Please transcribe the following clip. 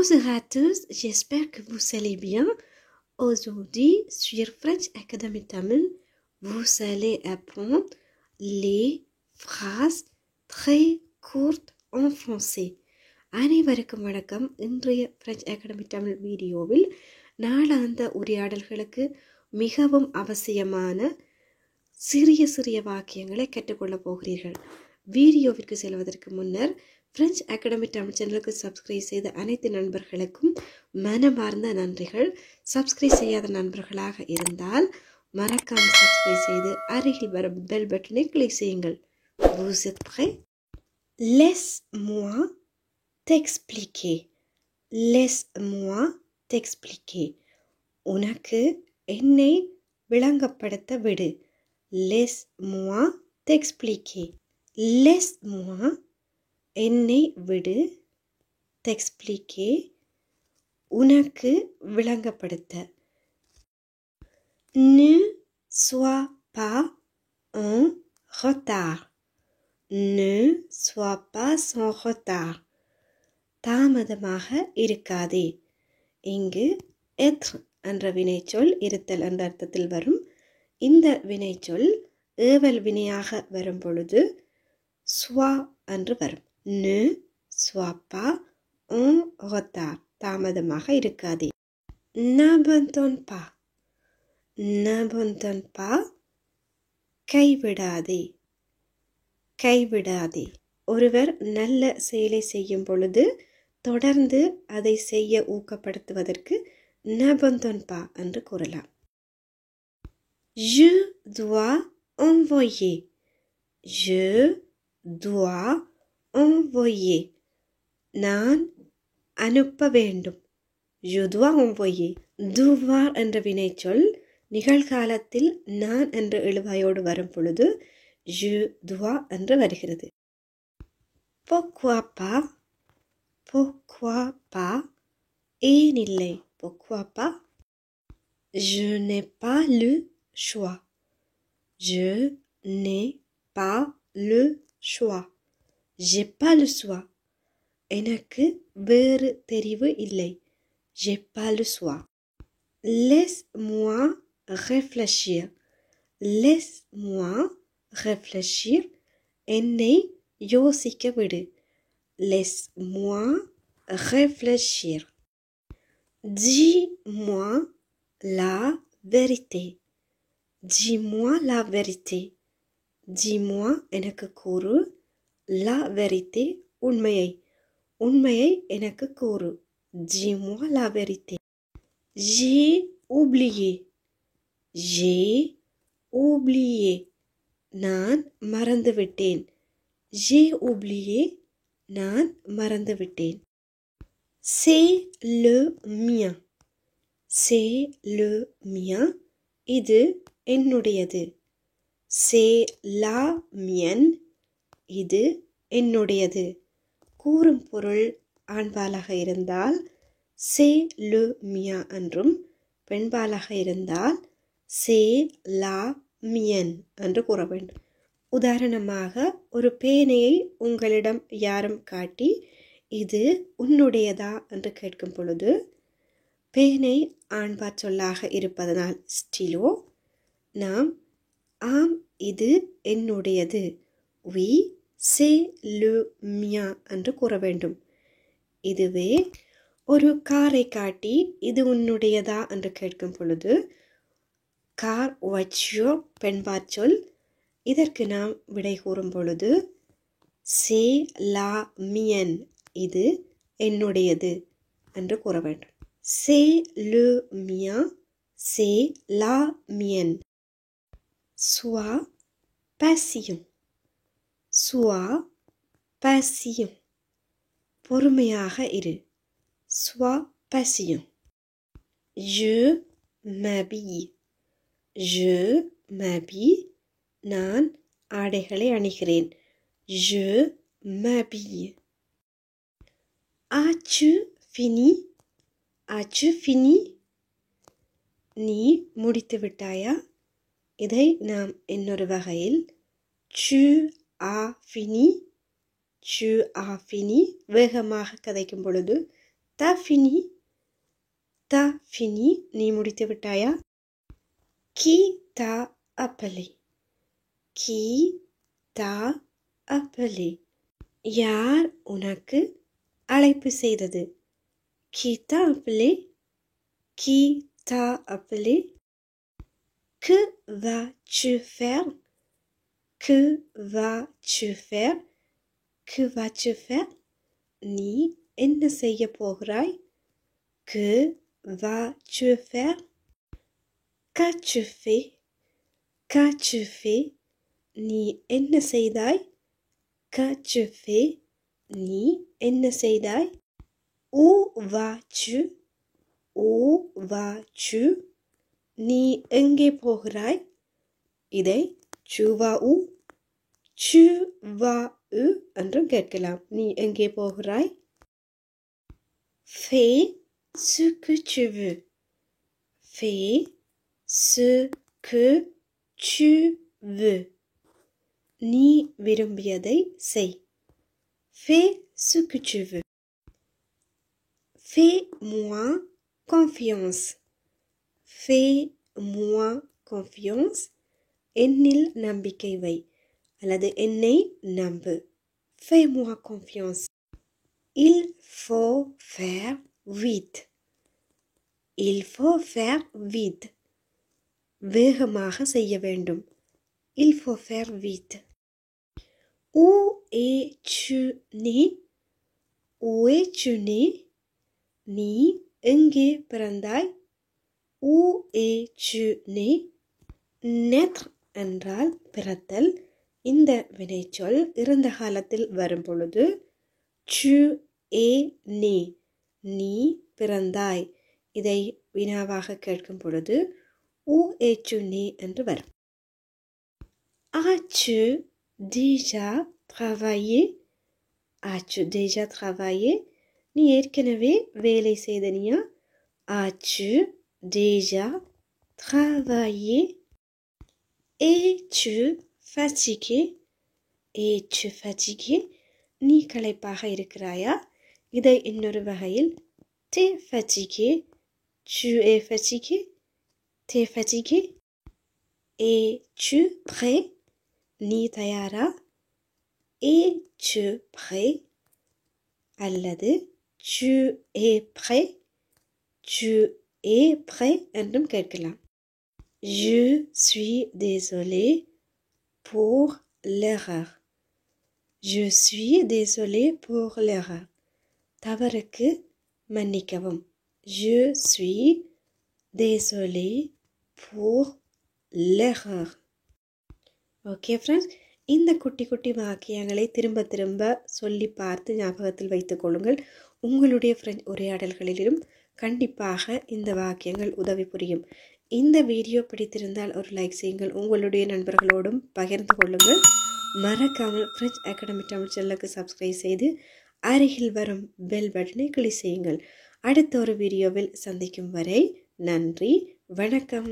Bonjour à tous, j'espère que vous allez bien. Aujourd'hui, sur French Academy Tamil, vous allez apprendre les phrases très courtes en français. அனைவருக்கும் வணக்கம். இன்றைய French Academy Tamil வீடியோவில் நாளாந்த உரையாடல்களுக்கு மிகவும் அவசியமான சிறிய சிறிய வாக்கியங்களை கற்றுக்கொள்ளப் போகிறீர்கள். வீடியோவிற்கு செல்வதற்கு முன்னர் French Academy Tamil சேனலுக்கு சப்ஸ்கிரைப் செய்த அனைத்து நண்பர்களுக்கும் மனமார்ந்த நன்றிகள். சப்ஸ்கிரைப் செய்யாத நண்பர்களாக இருந்தால் மறக்காம சப்ஸ்கிரைப் செய்து அருகில் வரும் பெல் பட்டனை கிளிக் செய்யுங்கள். Vous êtes prêts? Laisse-moi t'expliquer. Laisse-moi t'expliquer. உனக்கு என்னை விளங்கப்படுத்த விடு. Laisse-moi t'expliquer. Laisse-moi என்னை விடு. T'expliquer உனக்கு விளங்கப்படுத்த. Ne sois pas en retard. Ne sois pas en retard. தாமதமாக இருக்காதே. இங்கு être என்ற வினைச்சொல் இருத்தல் என்ற அர்த்தத்தில் வரும். இந்த வினைச்சொல் ஏவல் வினையாக வரும் பொழுது sois என்று வரும். Ne sois pas en retard. தாமதமாக இருக்காதே. N'abandonne pas. N'abandonne pas. கைவிடாதே. கைவிடாதே. ஒருவர் நல்ல செயலை செய்யும் பொழுது தொடர்ந்து அதை செய்ய ஊக்கப்படுத்துவதற்கு n'abandonne pas என்று கூறலாம். Je dois envoyer. Je dois envoyer. நான் அனுப்ப வேண்டும். Je dois envoyer. Devoir என்ற வினைச்சொல் நிகழ்காலத்தில் நான் என்ற எழுவாயோடு வரும் பொழுது je dois என்று வருகிறது. Pourquoi pas? Pourquoi pas? ஏன் இல்லை? Pourquoi pas? Je n'ai pas le choix. Je n'ai pas le choix. J'ai pas le choix. எனக்கு வேறு தெரிவு இல்லை. J'ai pas le choix. Laisse-moi réfléchir. Laisse-moi réfléchir. என்னை யோசிக்க விடு. Laisse-moi réfléchir. Dis-moi la vérité. Dis-moi la vérité. Dis-moi எனக்கு கூறு. La vérité உண்மையை. உண்மையை எனக்கு கூறு. Dis-moi la vérité. J'ai oublié. J'ai oublié. நான் மறந்துவிட்டேன். J'ai oublié. நான் மறந்துவிட்டேன். C'est le mien. C'est le mien. இது என்னுடையது. C'est la mienne. இது என்னுடையது. கூறும் பொருள் ஆண்பாலாக இருந்தால் c'est le mien என்றும், பெண்பாலாக இருந்தால் c'est la mienne என்று கூற வேண்டும். உதாரணமாக ஒரு பேனையை உங்களிடம் யாரும் காட்டி இது உன்னுடையதா என்று கேட்கும் பொழுது பேனை ஆண்பாற் சொல்லாக இருப்பதனால் ஸ்டிலோ நாம் ஆம் இது என்னுடையது. Oui, c'est le mien என்று கூற வேண்டும். இதுவே ஒரு காரை காட்டி இது உன்னுடையதா என்று கேட்கும் பொழுது கார் voiture பெண்பாற் சொல். இதற்கு நாம் விடை கூறும் பொழுது c'est la mienne இது என்னுடையது என்று கூற வேண்டும். C'est le mien. C'est la mienne. Sois patient. Sois patient. பொறுமையாக இரு. Sois patient. Je m'habille. Je m'habille. நான் ஆடைகளை அணிகிறேன். Je m'habille. As-tu fini? As-tu fini? நீ முடித்து விட்டாயா? இதை நாம் இன்னொரு வகையில் tu as fini. tu as fini வேகமாக கதைக்கும் பொழுது T'as fini? T'as fini? நீ முடித்து விட்டாயா? Qui t'a appelé? Qui t'a appelé? யார் உனக்கு அழைப்பு செய்தது? Qui t'a appelé? Qui t'a appelé? Que vas-tu faire? Que vas-tu faire? Que vas-tu faire? நீ என்ன செய்ய போகிறாய்? Que vas-tu faire? Qu'as-tu fait? Qu'as-tu fait? நீ என்ன செய்தாய்? Qu'as-tu fait? நீ என்ன செய்தாய்? Où vas-tu? Où vas-tu? நீ எங்கே போகிறாய்? இதை tu vas où? Tu vas où என்றும் கேட்கலாம். நீ எங்கே போகிறாய்? Fais ce que tu veux. Fais ce que tu veux. நீ விரும்பியதை செய். Fais ce que tu veux. Fais-moi confiance. Fais-moi confiance. என்னில் நம்பிக்கை வை அல்லது என்னை நம்பு. Fais-moi confiance. Il faut faire vite. Il faut faire vite. வேகமாக செய்ய வேண்டும். Il faut faire vite. Où es-tu né? Où es-tu né? நீ எங்கே பிறந்தாய்? Où es-tu né? Naître என்றால் பிறத்தல். இந்த வினைச்சொல் இறந்த காலத்தில் வரும் பொழுது tu es né, நீ பிறந்தாய். இதை வினாவாக கேட்கும் பொழுது où es-tu né என்று வரும். As-tu déjà travaillé? As-tu déjà travaillé? நீ ஏற்கனவே வேலை செய்தனியா? As-tu déjà travaillé? Es-tu fatigué? Es-tu fatigué? நீ களைப்பாக இருக்கிறாயா? இதை இன்னொரு வகையில் t'es fatigué, tu es fatigué, t'es fatigué. Es-tu prêt? நீ தயாரா? Es-tu prêt? அல்லது tu es prêt, tu es prêt என்றும் கேட்கலாம். Je suis désolé pour l'erreur. Je suis désolé pour l'erreur. தவறுக்கு மன்னிக்கவும். Je suis désolé pour l'erreur. Okay friends, இந்த குட்டி குட்டி வாக்கியங்களை திரும்ப திரும்ப சொல்லி பார்த்து ஞாபகத்தில் வைத்துக் கொள்ளுங்கள். உங்களுடைய ஃப்ரெஞ்ச் உரையாடல்களிலும் கண்டிப்பாக இந்த வாக்கியங்கள் உதவி புரியும். இந்த வீடியோ பிடித்திருந்தால் ஒரு லைக் செய்யுங்கள். உங்களுடைய நண்பர்களோடும் பகிர்ந்து கொள்ளுங்கள். மறக்காமல் ஃப்ரெஞ்ச் அகாடமி தமிழ் சேனலுக்கு சப்ஸ்கிரைப் செய்து அருகில் வரும் பெல் பட்டனை கிளிக் செய்யுங்கள். அடுத்த ஒரு வீடியோவில் சந்திக்கும் வரை நன்றி, வணக்கம்.